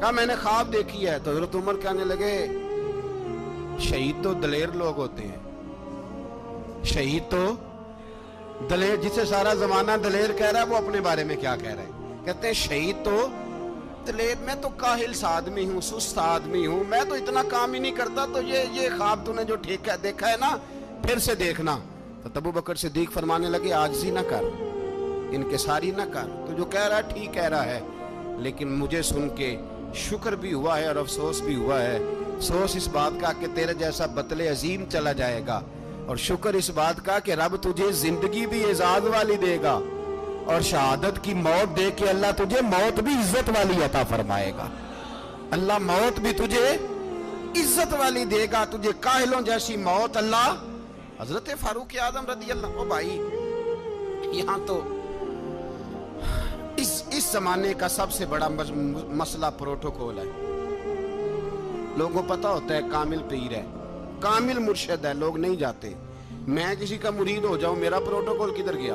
کہا میں نے خواب دیکھی ہے. تو حضرت عمر کہنے لگے شہید تو دلیر لوگ ہوتے ہیں, شہید تو دلیر, جسے سارا زمانہ دلیر کہہ رہا ہے وہ اپنے بارے میں کیا کہہ رہا ہے؟ کہتے ہیں شہید تو دلیر, میں تو کاہل سا آدمی ہوں, سست آدمی ہوں, میں تو اتنا کام ہی نہیں کرتا. تو یہ خواب تو نے جو دیکھا ہے نا, پھر سے دیکھنا. تو ابو بکر صدیق فرمانے لگے عاجزی نہ کر, انکساری نہ کر, تو جو کہہ رہا ہے ٹھیک کہہ رہا ہے, لیکن مجھے سن کے شکر بھی ہوا ہے اور افسوس بھی ہوا ہے. افسوس اس بات کا کہ تیرے جیسا بطل عظیم چلا جائے گا, اور شکر اس بات کا کہ رب تجھے زندگی بھی اعزاز والی دے گا, اور شہادت کی موت دے کے اللہ تجھے موت بھی عزت والی عطا فرمائے گا. اللہ موت بھی تجھے عزت والی دے گا, تجھے کاہلوں جیسی موت اللہ. حضرت فاروق اعظم رضی اللہ عنہ, بھائی یہاں تو اس زمانے کا سب سے بڑا مسئلہ پروٹوکول ہے. لوگوں کو پتا ہوتا ہے کامل پیر ہے, کامل مرشد ہے, لوگ نہیں جاتے. میں کسی کا مرید ہو جاؤں, میرا پروٹوکول کدھر گیا؟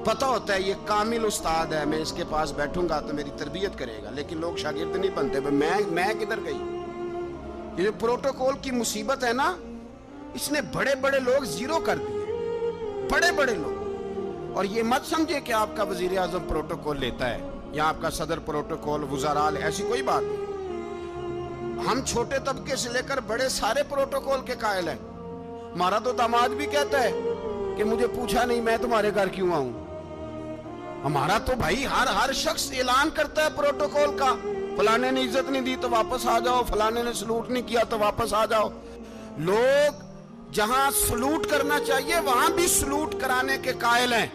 پتا ہوتا ہے یہ کامل استاد ہے, میں اس کے پاس بیٹھوں گا تو میری تربیت کرے گا, لیکن لوگ شاگرد نہیں بنتے. میں کدھر گئی؟ یہ جو پروٹوکول کی مصیبت ہے نا, اس نے بڑے بڑے لوگ زیرو کر دیے, بڑے بڑے لوگ. اور یہ مت سمجھے کہ آپ کا وزیر اعظم پروٹوکول لیتا ہے یا آپ کا صدر پروٹوکول, وزراء, ایسی کوئی بات نہیں. ہم چھوٹے طبقے سے لے کر بڑے سارے پروٹوکول کے قائل ہیں. ہمارا تو داماد بھی کہتا ہے کہ مجھے پوچھا نہیں میں تمہارے گھر کیوں آؤں. ہمارا تو بھائی ہر شخص اعلان کرتا ہے پروٹوکول کا, فلانے نے عزت نہیں دی تو واپس آ جاؤ, فلانے نے سلوٹ نہیں کیا تو واپس آ جاؤ. لوگ جہاں سلوٹ کرنا چاہیے وہاں بھی سلوٹ کرانے کے قائل ہیں.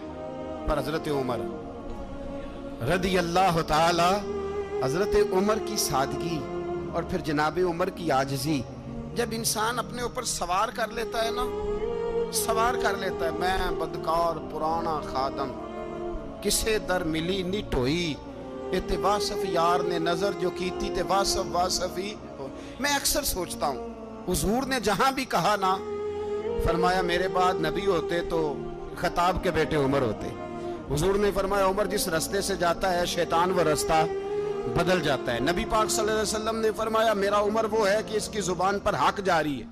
پر حضرت عمر رضی اللہ تعالی, حضرت عمر کی سادگی اور پھر جناب عمر کی عاجزی, جب انسان اپنے اوپر سوار کر لیتا ہے نا, سوار کر لیتا ہے, میں بدکار پرانا خادم, کسے در ملی نی ٹوئی, تے واصف یار نے نظر جو کی تھی تے واصف ہی. میں اکثر سوچتا ہوں حضور نے جہاں بھی کہا نا, فرمایا میرے بعد نبی ہوتے تو خطاب کے بیٹے عمر ہوتے. حضور نے فرمایا عمر جس رستے سے جاتا ہے شیطان وہ رستہ بدل جاتا ہے. نبی پاک صلی اللہ علیہ وسلم نے فرمایا میرا عمر وہ ہے کہ اس کی زبان پر حق جاری ہے.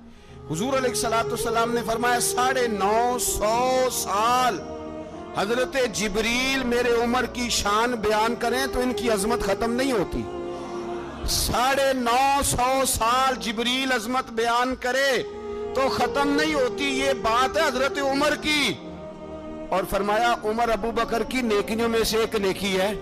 حضور علیہ السلام نے فرمایا 950 سال حضرت جبریل میرے عمر کی شان بیان کریں تو ان کی عظمت ختم نہیں ہوتی. 950 سال جبریل عظمت بیان کرے تو ختم نہیں ہوتی. یہ بات ہے حضرت عمر کی. اور فرمایا عمر ابو بکر کی نیکیوں میں سے ایک نیکی ہے,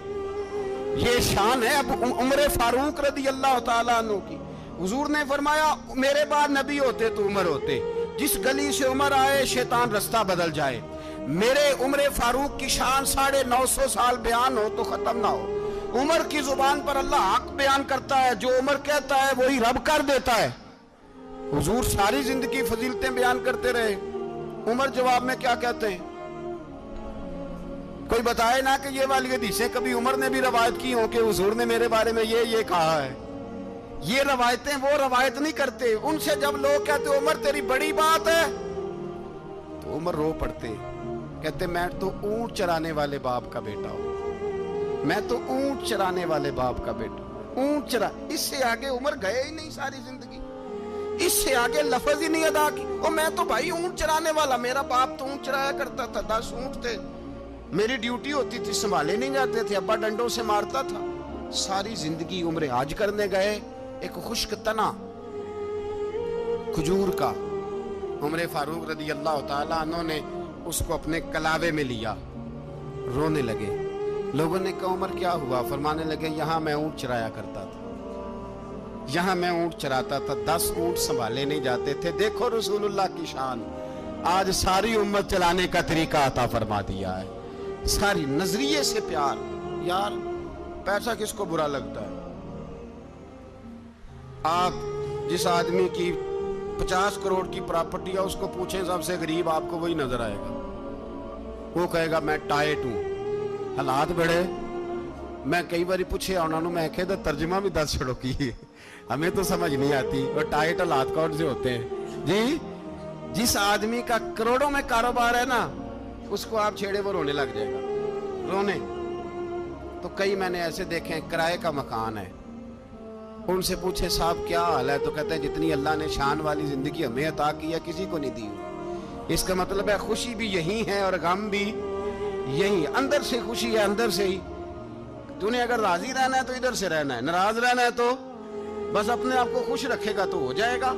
یہ شان ہے عمر فاروق رضی اللہ تعالیٰ عنہ کی. حضور نے فرمایا میرے بعد نبی ہوتے تو عمر ہوتے, جس گلی سے عمر آئے شیطان رستہ بدل جائے. میرے عمر فاروق کی شان 950 سال بیان ہو تو ختم نہ ہو. عمر کی زبان پر اللہ حق بیان کرتا ہے, جو عمر کہتا ہے وہی رب کر دیتا ہے. حضور ساری زندگی فضیلتیں بیان کرتے رہے, عمر جواب میں کیا کہتے ہیں؟ کوئی بتائے نا کہ یہ والی حدیثیں کبھی عمر نے بھی روایت کی ہوں کہ حضور نے میرے بارے میں یہ کہا ہے. یہ روایتیں وہ روایت نہیں کرتے. ان سے جب لوگ کہتے عمر تیری بڑی بات ہے تو عمر رو پڑتے, کہتے میں تو اونٹ چرانے والے باپ کا بیٹا ہوں, میں تو اونٹ چرانے والے باپ کا بیٹا, اونٹ چرا. اس سے آگے عمر گئے ہی نہیں ساری زندگی, اس سے آگے لفظ ہی نہیں ادا کی. میں تو بھائی اونٹ چرانے والا, میرا باپ تو اونٹ چرایا کرتا تھا, 10 اونٹ تھے, میری ڈیوٹی ہوتی تھی, سنبھالے نہیں جاتے تھے, ابا ڈنڈوں سے مارتا تھا. ساری زندگی عمر حج کرنے گئے, ایک خشک تنا کھجور کا عمر فاروق رضی اللہ تعالیٰ عنہ نے اس کو اپنے کلاوے میں لیا, رونے لگے. لوگوں نے کہا عمر کیا ہوا؟ فرمانے لگے یہاں میں اونٹ چرایا کرتا تھا, یہاں میں اونٹ چراتا تھا, 10 اونٹ سنبھالے نہیں جاتے تھے. دیکھو رسول اللہ کی شان, آج ساری امت چلانے کا طریقہ عطا فرما دیا ہے. ساری نظریے سے پیار. یار پیسہ کس کو برا لگتا ہے؟ آپ جس آدمی کی 50 کروڑ کی پراپرٹی ہے اس کو پوچھیں سب سے غریب, آپ کو وہی نظر آئے گا. وہ کہے گا میں ٹائٹ ہوں. حالات بڑے, میں کئی باری پوچھے انہوں نے, میں کہتا ترجمہ بھی 10 چھڑوں کی, ہمیں تو سمجھ نہیں آتی. اور ٹائٹ حالات کون سے ہوتے ہیں جی؟ جس آدمی کا کروڑوں میں کاروبار ہے نا, اس کو آپ چھیڑے وہ رونے لگ جائے گا, رونے. تو کئی میں نے ایسے دیکھے کرائے کا مکان ہے, ان سے پوچھے صاحب کیا حال ہے، تو کہتے ہیں جتنی اللہ نے شان والی زندگی ہمیں عطا کی ہے کسی کو نہیں دی ہوئی۔ اس کا مطلب ہے خوشی بھی یہی ہے اور غم بھی یہی، اندر سے خوشی ہے، اندر سے ہی۔ تو نے اگر راضی رہنا ہے تو ادھر سے رہنا ہے، ناراض رہنا ہے تو بس اپنے آپ کو خوش رکھے گا تو ہو جائے گا۔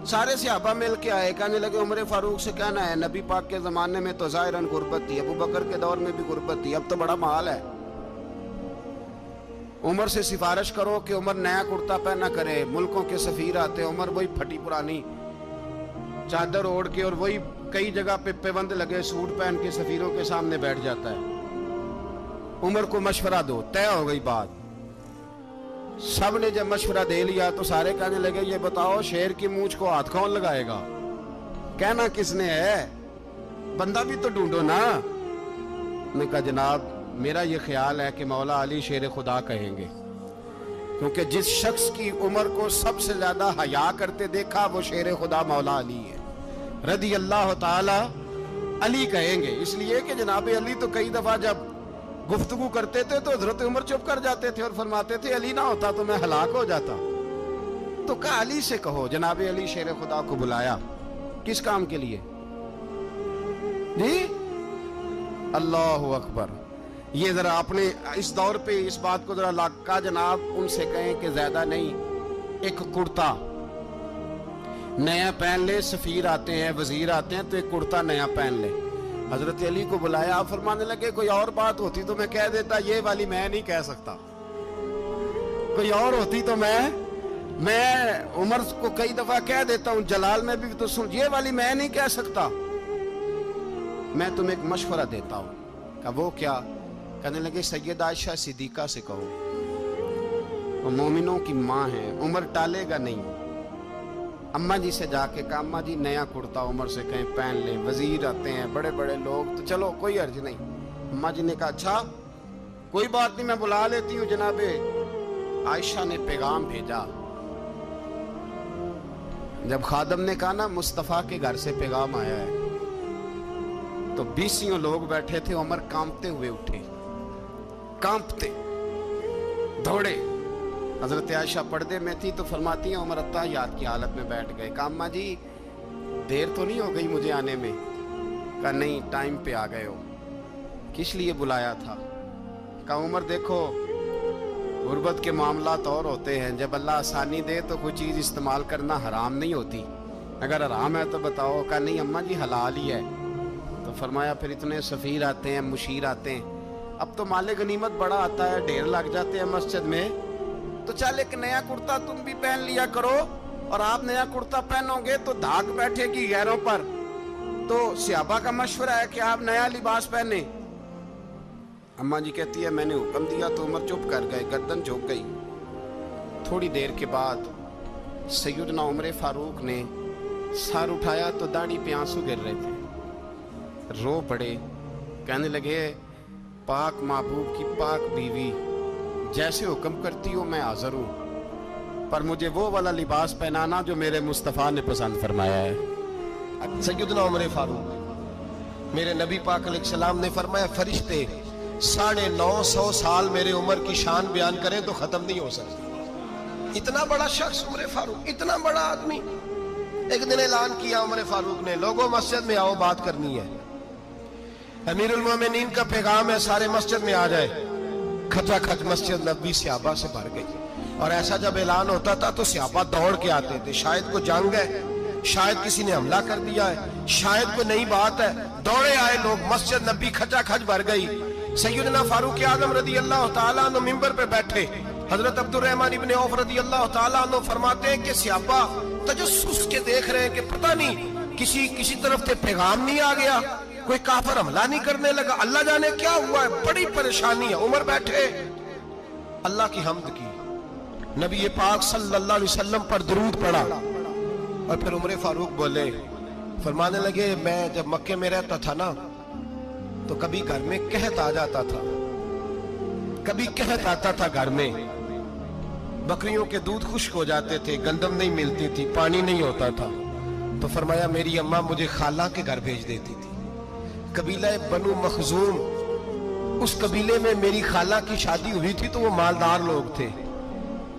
سارے صحابہ مل کے آئے، کہنے لگے عمر فاروق سے کہنا ہے نبی پاک کے زمانے میں تو ظاہراً غربت تھی، ابو بکر کے دور میں بھی غربت تھی، اب تو بڑا مال ہے، عمر سے سفارش کرو کہ عمر نیا کرتا پہنا کرے۔ ملکوں کے سفیر آتے، عمر وہی پھٹی پرانی چادر اوڑھ کے اور وہی کئی جگہ پہ پیوند لگے سوٹ پہن کے سفیروں کے سامنے بیٹھ جاتا ہے۔ عمر کو مشورہ دو، طے ہو گئی بات۔ سب نے جب مشورہ دے لیا تو سارے کہنے لگے یہ بتاؤ شیر کی مونچھ کو ہاتھ کون لگائے گا، کہنا کس نے ہے، بندہ بھی تو ڈھونڈو نا۔ نے کہا جناب میرا یہ خیال ہے کہ مولا علی شیر خدا کہیں گے، کیونکہ جس شخص کی عمر کو سب سے زیادہ حیا کرتے دیکھا وہ شیر خدا مولا علی ہے، رضی اللہ تعالی علی کہیں گے۔ اس لیے کہ جناب علی تو کئی دفعہ جب گفتگو کرتے تھے تو حضرت عمر چپ کر جاتے تھے اور فرماتے تھے علی نہ ہوتا تو میں ہلاک ہو جاتا، تو کہا علی سے کہو۔ جناب علی شیر خدا کو بلایا، کس کام کے لیے جی؟ اللہ اکبر۔ یہ ذرا اپنے اس دور پہ اس بات کو ذرا لاکا جناب ان سے کہیں کہ زیادہ نہیں، ایک کرتا نیا پہن لے، سفیر آتے ہیں وزیر آتے ہیں تو ایک کرتا نیا پہن لے۔ حضرت علی کو بلایا، آپ فرمانے لگے کوئی اور بات ہوتی تو میں کہہ دیتا، یہ والی میں نہیں کہہ سکتا، کوئی اور ہوتی تو میں عمر کو کئی دفعہ کہہ دیتا ہوں، جلال میں بھی تو سن، یہ والی میں نہیں کہہ سکتا، میں تمہیں ایک مشورہ دیتا ہوں۔ کہ وہ کیا؟ کہنے لگے سید عائشہ صدیقہ سے کہو، وہ مومنوں کی ماں ہے، عمر ٹالے گا نہیں۔ اماں جی سے جا کے کہا اماں جی نیا کرتا عمر سے کہیں پہن لیں، وزیر آتے ہیں بڑے بڑے لوگ تو چلو کوئی عرض نہیں۔ اماں جی نے کہا اچھا کوئی بات نہیں میں بلا لیتی ہوں۔ جناب عائشہ نے پیغام بھیجا، جب خادم نے کہا نا مصطفیٰ کے گھر سے پیغام آیا ہے تو 20 لوگ بیٹھے تھے، عمر کانپتے ہوئے اٹھے، کانپتے دوڑے۔ حضرت عائشہ پردے میں تھی تو فرماتی ہیں عمر اتحیات کی حالت میں بیٹھ گئے۔ کہا اماں جی دیر تو نہیں ہو گئی مجھے آنے میں؟ کہا نہیں ٹائم پہ آ گئے ہو، کس لیے بلایا تھا؟ کہا عمر دیکھو غربت کے معاملات اور ہوتے ہیں، جب اللہ آسانی دے تو کوئی چیز استعمال کرنا حرام نہیں ہوتی، اگر حرام ہے تو بتاؤ۔ کہا نہیں اماں جی حلال ہی ہے۔ تو فرمایا پھر اتنے سفیر آتے ہیں مشیر آتے ہیں، اب تو مال غنیمت بڑا آتا ہے، ڈھیر لگ جاتے ہیں مسجد میں، تو چل ایک نیا کرتا تم بھی پہن لیا کرو، اور آپ نیا کرتا پہنو گے تو دھاگ بیٹھے گی غیروں پر، تو صحابہ کا مشورہ ہے کہ آپ نیا لباس پہنے۔ اماں جی کہتی ہے میں نے حکم دیا تو عمر چپ کر گئے، گردن جھک گئی۔ تھوڑی دیر کے بعد سیدنا عمر فاروق نے سر اٹھایا تو داڑھی پہ آنسو گر رہے تھے، رو پڑے، کہنے لگے پاک محبوب کی پاک بیوی جیسے حکم کرتی ہو میں حاضر ہوں، پر مجھے وہ والا لباس پہنانا جو میرے مصطفیٰ نے پسند فرمایا ہے۔ سیدنا عمر فاروق، میرے نبی پاک علیہ السلام نے فرمایا فرشتے 950 سال میرے عمر کی شان بیان کریں تو ختم نہیں ہو سکتی۔ اتنا بڑا شخص عمر فاروق، اتنا بڑا آدمی۔ ایک دن اعلان کیا عمر فاروق نے لوگوں مسجد میں آؤ بات کرنی ہے، امیر المومنین کا پیغام ہے سارے مسجد میں آ جائے۔ کھچا کھچ مسجد نبوی صحابہ سے بھر گئی، اور ایسا جب اعلان ہوتا تھا تو صحابہ دوڑ کے آتے تھے، شاید کو جنگ ہے، شاید کسی نے حملہ کر دیا ہے، شاید کوئی نئی بات ہے، دوڑے آئے لوگ، مسجد نبی کھچا کھچ بھر گئی۔ سیدنا فاروق اعظم رضی اللہ تعالیٰ عنہ منبر پہ بیٹھے، حضرت عبد الرحمن ابن عوف رضی اللہ تعالیٰ عنہ فرماتے ہیں کہ صحابہ تجسس کے دیکھ رہے ہیں کہ پتہ نہیں کسی طرف سے پیغام نہیں آ گیا، کوئی کافر حملہ نہیں کرنے لگا، اللہ جانے کیا ہوا ہے، بڑی پریشانی ہے۔ عمر بیٹھے اللہ کی حمد کی، نبی پاک صلی اللہ علیہ وسلم پر درود پڑھا، اور پھر عمر فاروق بولے، فرمانے لگے میں جب مکے میں رہتا تھا نا تو کبھی گھر میں قحط آ جاتا تھا، کبھی قحط آتا تھا گھر میں، بکریوں کے دودھ خشک ہو جاتے تھے، گندم نہیں ملتی تھی، پانی نہیں ہوتا تھا، تو فرمایا میری اماں مجھے خالہ کے گھر بھیج دیتی تھی۔ قبیلہ بنو مخزوم، اس قبیلے میں میری خالہ کی شادی ہوئی تھی تو وہ مالدار لوگ تھے،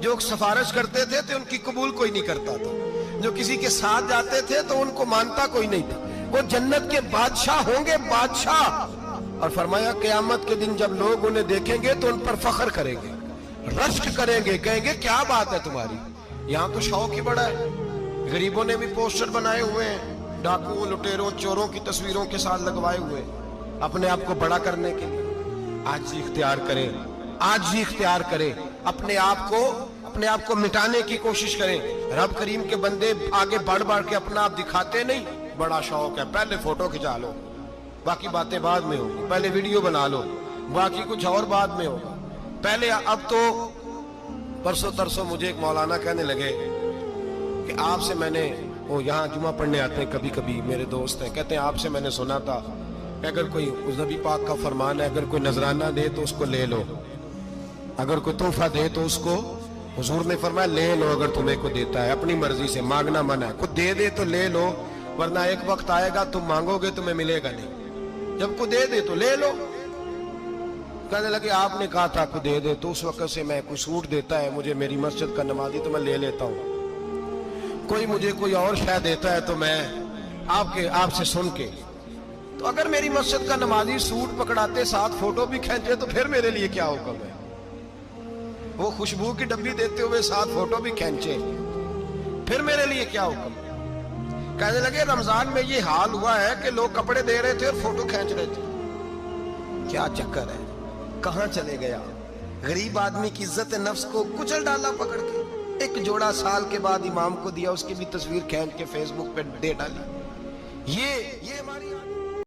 جو سفارش کرتے تھے تو ان کی قبول کوئی نہیں کرتا تھا، جو کسی کے ساتھ جاتے تھے تو ان کو مانتا کوئی نہیں تھا. وہ جنت کے بادشاہ ہوں گے، بادشاہ. اور فرمایا قیامت کے دن جب لوگ انہیں دیکھیں گے تو ان پر فخر کریں گے، رشک کریں گے، کہیں گے کیا بات ہے تمہاری. یہاں تو شوق ہی بڑا ہے. غریبوں نے بھی پوسٹر بنائے ہوئے ہیں، ڈاکوؤں، لٹیروں، چوروں کی تصویروں کے ساتھ لگوائے ہوئے اپنے آپ کو بڑا کرنے کے لیے. عاجزی اختیار کریں، عاجزی اختیار کریں، اپنے آپ کو مٹانے کی کوشش کریں. رب کریم کے بندے آگے بڑھ کے اپنا آپ دکھاتے نہیں. بڑا شوق ہے، پہلے فوٹو کھچا لو، باقی باتیں بعد میں ہوگی. پہلے ویڈیو بنا لو، باقی کچھ اور بعد میں ہوگا. پہلے اب تو پرسوں ترسوں مجھے ایک مولانا کہنے لگے کہ آپ سے میں نے، وہ یہاں جمعہ پڑھنے آتے ہیں کبھی کبھی، میرے دوست ہیں، کہتے ہیں آپ سے میں نے سنا تھا کہ اگر کوئی نبی پاک کا فرمان ہے، اگر کوئی نذرانہ دے تو اس کو لے لو، اگر کوئی تحفہ دے تو اس کو، حضور نے فرمایا لے لو اگر تمہیں کو دیتا ہے، اپنی مرضی سے، مانگنا منع ہے. خود دے دے تو لے لو، ورنہ ایک وقت آئے گا تم مانگو گے تمہیں ملے گا نہیں. جب کو دے دے تو لے لو. کہنے لگے آپ نے کہا تھا کو دے دے، تو اس وقت سے میں، کوئی سوٹ دیتا ہے مجھے میری مسجد کا نمازی تو میں لے لیتا ہوں، کوئی مجھے کوئی اور شے دیتا ہے تو میں آپ سے سن کے. تو اگر میری مسجد کا نمازی سوٹ پکڑاتے ساتھ فوٹو بھی کھینچے تو پھر میرے لیے کیا حکم ہے. وہ خوشبو کی ڈبی دیتے ہوئے ساتھ فوٹو بھی کھینچے، پھر میرے لیے کیا حکم ہے. کہنے لگے رمضان میں یہ حال ہوا ہے کہ لوگ کپڑے دے رہے تھے اور فوٹو کھینچ رہے تھے. کیا چکر ہے، کہاں چلے گیا. غریب آدمی کی عزت نفس کو کچل ڈالا پکڑ کے. ایک جوڑا سال کے بعد امام کو دیا، اس کی بھی تصویر کھینچ کے فیس بک پہ دے ڈالی. یہ